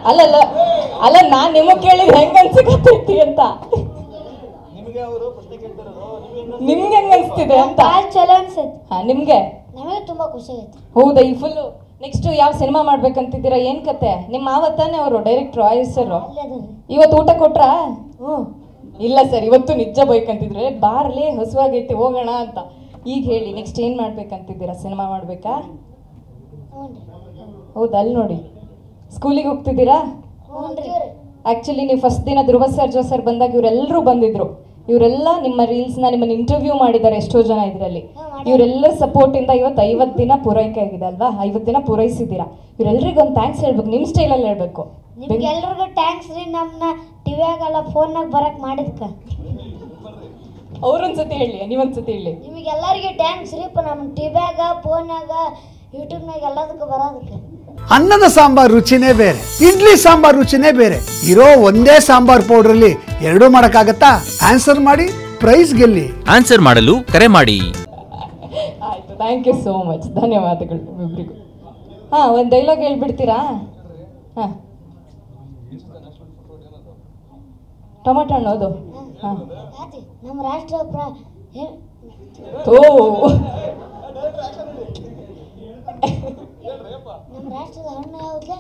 ಅಲ್ಲಲ್ಲ ಅಲ್ಲ, ನಾನ್ ನಿಮಗ್ ಕೇಳಿದ್ ಹೆಂಗ ಅನ್ಸಕತ್ತೈತಿ ಅಂತ, ನಿಮ್ಗೆ ಹೆಂಗ ಅನ್ಸ್ತಿದೆ ಅಂತ. ಚಲೋ ಅನ್ಸೈತಿ. ನಿಮ್ಗೆ? ನಮಗೆ ತುಂಬಾ ಖುಷಿ ಆಯ್ತು. ಹೌದಾ? ಈ ಫುಲ್ ನೆಕ್ಸ್ಟ್ ಯಾವ ಸಿನಿಮಾ ಮಾಡ್ಬೇಕಂತಿದ್ದೀರಾ? ಏನ್ ಕತೆ? ನಿಮ್ಮ ಮಾವತ್ತಾನೆ ಅವರು ಡೈರೆಕ್ಟ್ರು, ಆಯುಷ್ಯರು. ಇವತ್ತು ಊಟ ಕೊಟ್ರಾ? ಇಲ್ಲ ಸರ್, ಇವತ್ತು ನಿಜ ಬೈಕಂತಿದ್ರೆ ಬಾರ್ಲಿ ಹಸುವಾಗೈತಿ ಹೋಗೋಣ ಅಂತ. ಈಗ ಹೇಳಿ, ನೆಕ್ಸ್ಟ್ ಏನ್ ಮಾಡ್ಬೇಕಂತಿದ್ದೀರಾ? ಸಿನಿಮಾ ಮಾಡ್ಬೇಕಾ? ಹೌದಾ? ಅಲ್ಲಿ ನೋಡಿ, ಸ್ಕೂಲಿಗೆ ಹೋಗ್ತಿದ್ದೀರಾ? ಆಕ್ಚುಲಿ ನೀವು ಫಸ್ಟ್ ದಿನ ಧ್ರುವ ಸರ್, ಜೋ ಸರ್ ಬಂದಾಗ ಇವರೆಲ್ಲರೂ ಬಂದಿದ್ರು. ಇವರೆಲ್ಲ ನಿಮ್ಮ ರೀಲ್ಸ್ನ, ನಿಮ್ಮನ್ನ ಇಂಟರ್ವ್ಯೂ ಮಾಡಿದ್ದಾರೆ ಎಷ್ಟೋ ಜನ ಇದರಲ್ಲಿ. ಇವರೆಲ್ಲರ ಸಪೋರ್ಟ್ ಇಂದ ಇವತ್ತು 50 ದಿನ ಪೂರೈಕೆ ಆಗಿದೆ ಅಲ್ವಾ? 50 ದಿನ ಪೂರೈಸಿದ್ದೀರಾ. ಇವರೆಲ್ಲರಿಗೂ ಒಂದು ಥ್ಯಾಂಕ್ಸ್ ಹೇಳ್ಬೇಕು, ನಿಮ್ಮ ಸ್ಟೈಲಲ್ಲಿ ಹೇಳ್ಬೇಕು. ನಿಮ್ಗೆಲ್ರಿಗೂ ಥ್ಯಾಂಕ್ಸ್ ರೀ, ನಮ್ಮನ್ನ ಟಿವಿಯಾಗಲ್ಲ ಫೋನ್ನಾಗ ಬರಕ್ ಮಾಡಿದ್ಕ. ಅವ್ರೊಂದ್ಸತಿ ಹೇಳಿ, ನೀವೊಂದ್ಸತಿ ಹೇಳಿ. ನಿಮಗೆಲ್ಲರಿಗೂ ಥ್ಯಾಂಕ್ಸ್ ರೀ, ನಮ್ಮ ಟಿವಿಯಾಗ ಫೋನ್ನಾಗ ಯೂಟ್ಯೂಬ್ನಾಗ ಎಲ್ಲದಕ್ಕೂ ಬರೋದಕ್ಕೆ. ಅನ್ನದ ಸಾಂಬಾರ್ ರುಚಿನೇ ಬೇರೆ, ಇಡ್ಲಿ ಸಾಂಬಾರ್ ರುಚಿನೇ ಬೇರೆ. ಇರೋ ಒಂದೇ ಸಾಂಬಾರ್ ಪೌಡ್ರಲ್ಲಿ ಎರಡೂ ಮಾಡಕ್ಕಾಗತ್ತಾ? ಆನ್ಸರ್ ಮಾಡಿ, ಪ್ರೈಸ್ ಗೆಲ್ಲಿ. ಆನ್ಸರ್ ಮಾಡಲು ಕರೆ ಮಾಡಿ. ಆಯ್ತು, ಥ್ಯಾಂಕ್ ಯು ಸೋ ಮಚ್, ಧನ್ಯವಾದಗಳು ಇಬ್ಬರಿಗೂ. ಒಂದು ಡೈಲಾಗ್ ಹೇಳ್ಬಿಡ್ತೀರಾ? ಟೊಮಾಟೊ ಹಣ್ಣು. ನಮ್ಮ ರಾಷ್ಟ್ರ ನಮ್ಮ ರಾಷ್ಟ್ರದ ಹಣ್ಣು ಯಾವ್ದು?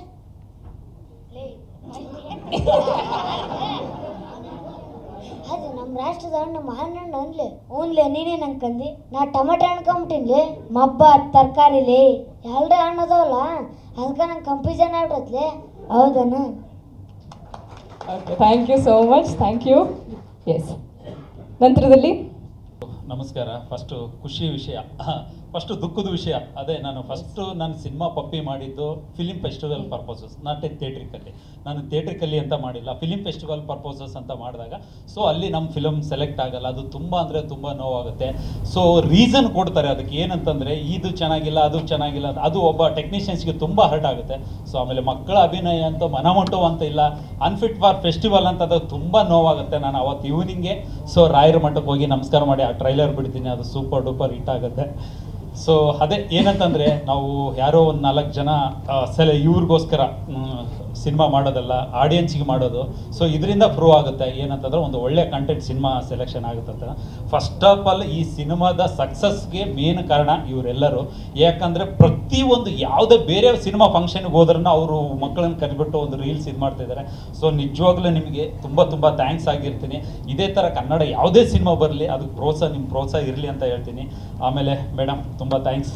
ಅದು ನಮ್ಮ ರಾಷ್ಟ್ರದ ಹಣ್ಣು ಮಾವಿನ ಹಣ್ಣು ಅನ್ಲಿ. ಓನ್ಲಿ ನೀನೇ ನಂಗೆ ಕಂದಿ. ನಾ ಟೊಮೆಟೊ ಹಣ್ಣು ಕಂಬಿಟ್ಟಿನ್ಲಿ, ಮಬ್ಬ ತರಕಾರಿಲಿ ಎರಡೇ ಹಣ್ಣು ಅದಾವಲ್ಲ, ಅದಕ್ಕೆ ನಂಗೆ ಕನ್ಫ್ಯೂಷನ್ ಆಗ್ಬಿಡತ್ಲಿ. ಹೌದನ? Okay, thank you so much, thank you. Yes, ನಂತರದಲ್ಲಿ ನಮಸ್ಕಾರ. ಫಸ್ಟು ಖುಷಿ ವಿಷಯ, ಫಸ್ಟು ದುಃಖದ ವಿಷಯ. ಅದೇ ನಾನು ನಾನು ಸಿನಿಮಾ ಪಪ್ಪಿ ಮಾಡಿದ್ದು film festival purposes, not theatrically. ನಾನು ಥಿಯೇಟ್ರಿಕಲ್ಲಿ ಅಂತ ಮಾಡಿಲ್ಲ, ಫಿಲಿಮ್ ಫೆಸ್ಟಿವಲ್ ಪರ್ಪೋಸಸ್ ಅಂತ ಮಾಡಿದಾಗ ಸೊ ಅಲ್ಲಿ ನಮ್ಮ ಫಿಲಮ್ ಸೆಲೆಕ್ಟ್ ಆಗಲ್ಲ. ಅದು ತುಂಬ ಅಂದರೆ ತುಂಬ ನೋವಾಗುತ್ತೆ. ಸೊ ರೀಸನ್ ಕೊಡ್ತಾರೆ ಅದಕ್ಕೆ, ಏನಂತಂದರೆ ಇದು ಚೆನ್ನಾಗಿಲ್ಲ, ಅದು ಚೆನ್ನಾಗಿಲ್ಲ, ಅದು ಒಬ್ಬ ಟೆಕ್ನಿಷಿಯನ್ಸ್ಗೆ ತುಂಬ ಹರ್ಟ್ ಆಗುತ್ತೆ. ಸೊ ಆಮೇಲೆ ಮಕ್ಕಳ ಅಭಿನಯ ಅಂತ ಮನಮುಟ್ಟು ಅಂತ ಇಲ್ಲ, ಅನ್ಫಿಟ್ ಫಾರ್ ಫೆಸ್ಟಿವಲ್ ಅಂತ ಅದು ತುಂಬ ನೋವಾಗುತ್ತೆ. ನಾನು ಅವತ್ತು ಈವ್ನಿಂಗ್ಗೆ ರಾಯರ ಮಠಕ್ಕೆ ಹೋಗಿ ನಮಸ್ಕಾರ ಮಾಡಿ ಆ ಟ್ರೈಲರ್ ಬಿಡ್ತೀನಿ, ಅದು ಸೂಪರ್ ಡೂಪರ್ ಹಿಟ್ ಆಗುತ್ತೆ. ಸೊ ಅದೇ ಏನಂತಂದರೆ, ನಾವು ಯಾರೋ ಒಂದು 4 ಜನ ಇವ್ರಿಗೋಸ್ಕರ ಸಿನಿಮಾ ಮಾಡೋದಲ್ಲ, ಆಡಿಯನ್ಸಿಗೆ ಮಾಡೋದು. ಸೊ ಇದರಿಂದ ಪ್ರೂವ್ ಆಗುತ್ತೆ ಏನಂತಂದ್ರೆ ಒಂದು ಒಳ್ಳೆ ಕಂಟೆಂಟ್ ಸಿನಿಮಾ ಸೆಲೆಕ್ಷನ್ ಆಗುತ್ತೆ ಅಂತ. ಫಸ್ಟ್ ಆಫ್ ಆಲ್ ಈ ಸಿನಿಮಾದ ಸಕ್ಸಸ್ಗೆ ಮೇನ್ ಕಾರಣ ಇವರೆಲ್ಲರೂ. ಯಾಕಂದರೆ ಪ್ರತಿಯೊಂದು ಯಾವುದೇ ಬೇರೆ ಸಿನಿಮಾ ಫಂಕ್ಷನ್ಗೆ ಹೋದ್ರೂ ಅವರು ಮಕ್ಕಳನ್ನು ಕರಿಬಿಟ್ಟು ಒಂದು ರೀಲ್ಸ್ ಇದು ಮಾಡ್ತಾಯಿದ್ದಾರೆ. ಸೊ ನಿಜವಾಗ್ಲೂ ನಿಮಗೆ ತುಂಬ ತುಂಬ ಥ್ಯಾಂಕ್ಸ್ ಆಗಿರ್ತೀನಿ. ಇದೇ ಥರ ಕನ್ನಡ ಯಾವುದೇ ಸಿನಿಮಾ ಬರಲಿ ಅದಕ್ಕೆ ನಿಮ್ಮ ಪ್ರೋತ್ಸಾಹ ಇರಲಿ ಅಂತ ಹೇಳ್ತೀನಿ. ಆಮೇಲೆ ಮೇಡಮ್ ತುಂಬ ಥ್ಯಾಂಕ್ಸ್.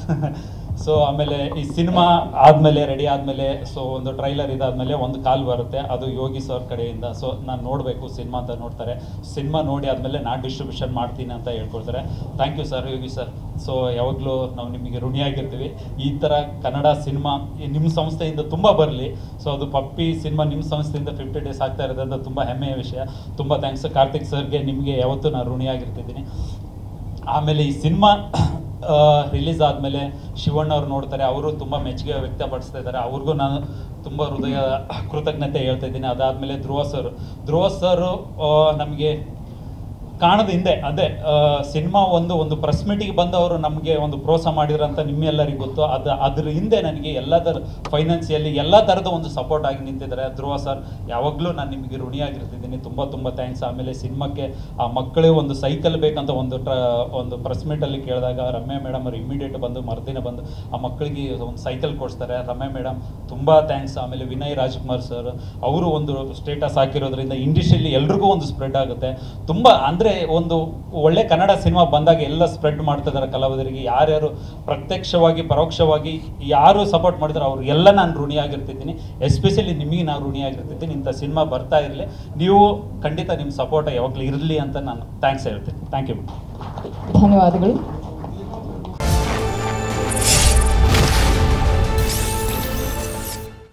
ಸೊ ಆಮೇಲೆ ಈ ಸಿನಿಮಾ ಆದಮೇಲೆ ರೆಡಿ ಆದಮೇಲೆ ಒಂದು ಟ್ರೈಲರ್ ಇದಾದಮೇಲೆ ಒಂದು ಕಾಲ್ ಬರುತ್ತೆ, ಅದು ಯೋಗಿ ಸರ್ ಕಡೆಯಿಂದ. ಸೊ ನಾನು ನೋಡಬೇಕು ಸಿನಿಮಾ ಅಂತ ನೋಡ್ತಾರೆ. ಸಿನಿಮಾ ನೋಡಿ ಆದಮೇಲೆ ನಾನು ಡಿಸ್ಟ್ರಿಬ್ಯೂಷನ್ ಮಾಡ್ತೀನಿ ಅಂತ ಹೇಳ್ಕೊಳ್ತಾರೆ. Thank you sir, Yogi sir. So ಯಾವಾಗಲೂ ನಾವು ನಿಮಗೆ ಋಣಿಯಾಗಿರ್ತೀವಿ. ಈ ಥರ ಕನ್ನಡ ಸಿನಿಮಾ ನಿಮ್ಮ ಸಂಸ್ಥೆಯಿಂದ ತುಂಬ ಬರಲಿ. ಸೊ ಅದು ಪಪ್ಪಿ ಸಿನಿಮಾ ನಿಮ್ಮ ಸಂಸ್ಥೆಯಿಂದ 50 ಡೇಸ್ ಆಗ್ತಾ ಇರೋದ್ರಿಂದ ತುಂಬ ಹೆಮ್ಮೆಯ ವಿಷಯ. ತುಂಬ ಥ್ಯಾಂಕ್ಸ್ ಕಾರ್ತಿಕ್ ಸರ್ಗೆ, ನಿಮಗೆ ಯಾವತ್ತೂ ನಾನು ಋಣಿಯಾಗಿರ್ತಿದ್ದೀನಿ. ಆಮೇಲೆ ಈ ಸಿನಿಮಾ ರಿಲೀಸ್ ಆದಮೇಲೆ ಶಿವಣ್ಣವ್ರು ನೋಡ್ತಾರೆ, ಅವರು ತುಂಬ ಮೆಚ್ಚುಗೆ ವ್ಯಕ್ತಪಡಿಸ್ತಾ ಇದ್ದಾರೆ. ಅವ್ರಿಗೂ ನಾನು ತುಂಬ ಹೃದಯ ಕೃತಜ್ಞತೆ ಹೇಳ್ತಾ ಇದ್ದೀನಿ. ಅದಾದಮೇಲೆ ಧ್ರುವ ಸರ್ ನಮಗೆ ಕಾಣದ ಹಿಂದೆ ಅದೇ ಸಿನಿಮಾ ಒಂದು ಪ್ರೆಸ್ ಮೀಟಿಗೆ ಬಂದವರು ನಮಗೆ ಒಂದು ಪ್ರೋತ್ಸಾಹ ಮಾಡಿದ್ರಂತ ನಿಮ್ಮೆಲ್ಲರಿಗೂ ಗೊತ್ತು. ಅದ್ರ ಹಿಂದೆ ನನಗೆ ಎಲ್ಲದರ ಫೈನಾನ್ಸಿಯಲಿ ಎಲ್ಲ ಥರದ ಒಂದು ಸಪೋರ್ಟ್ ಆಗಿ ನಿಂತಿದ್ದಾರೆ ಧ್ರುವ ಸರ್. ಯಾವಾಗಲೂ ನಾನು ನಿಮಗೆ ಋಣಿಯಾಗಿರ್ತಿದ್ದೀನಿ. ತುಂಬ ತುಂಬ ಥ್ಯಾಂಕ್ಸ್. ಆಮೇಲೆ ಸಿನಿಮಾಕ್ಕೆ ಆ ಮಕ್ಕಳೇ ಒಂದು ಸೈಕಲ್ ಬೇಕಂತ ಒಂದು ಪ್ರೆಸ್ ಮೀಟಲ್ಲಿ ಕೇಳಿದಾಗ ರಮ್ಯಾ ಮೇಡಮ್ ಅವರು ಇಮಿಡಿಯೇಟ್ ಬಂದು ಮರುದಿನ ಬಂದು ಆ ಮಕ್ಕಳಿಗೆ ಒಂದು ಸೈಕಲ್ ಕೊಡಿಸ್ತಾರೆ. ರಮ್ಯಾ ಮೇಡಮ್ ತುಂಬ ಥ್ಯಾಂಕ್ಸ್. ಆಮೇಲೆ ವಿನಯ್ ರಾಜ್ಕುಮಾರ್ ಸರ್ ಅವರು ಒಂದು ಸ್ಟೇಟಸ್ ಹಾಕಿರೋದ್ರಿಂದ ಇಂಡಸ್ಟ್ರಿಯಲ್ಲಿ ಎಲ್ರಿಗೂ ಒಂದು ಸ್ಪ್ರೆಡ್ ಆಗುತ್ತೆ. ತುಂಬ ಅಂದರೆ ಒಂದು ಒಳ್ಳೆ ಕನ್ನಡ ಸಿನಿಮಾ ಬಂದಾಗ ಎಲ್ಲ ಸ್ಪ್ರೆಡ್ ಮಾಡ್ತಿದ್ದಾರೆ ಕಲಾವಿದರಿಗೆ. ಯಾರ್ಯಾರು ಪ್ರತ್ಯಕ್ಷವಾಗಿ ಪರೋಕ್ಷವಾಗಿ ಯಾರು ಸಪೋರ್ಟ್ ಮಾಡಿದ್ರೆ ಅವ್ರಿಗೆಲ್ಲ ನಾನು ಋಣಿಯಾಗಿರ್ತಿದ್ದೀನಿ. ಎಸ್ಪೆಷಲಿ ನಿಮಗೆ ನಾನು ಋಣಿಯಾಗಿರ್ತಿದ್ದೀನಿ. ಇಂಥ ಸಿನಿಮಾ ಬರ್ತಾ ಇರಲಿ, ನೀವು ಖಂಡಿತ ನಿಮ್ಮ ಸಪೋರ್ಟ್ ಯಾವಾಗಲೂ ಇರಲಿ ಅಂತ ನಾನು ಥ್ಯಾಂಕ್ಸ್ ಹೇಳ್ತೀನಿ. Thank you. ಧನ್ಯವಾದಗಳು.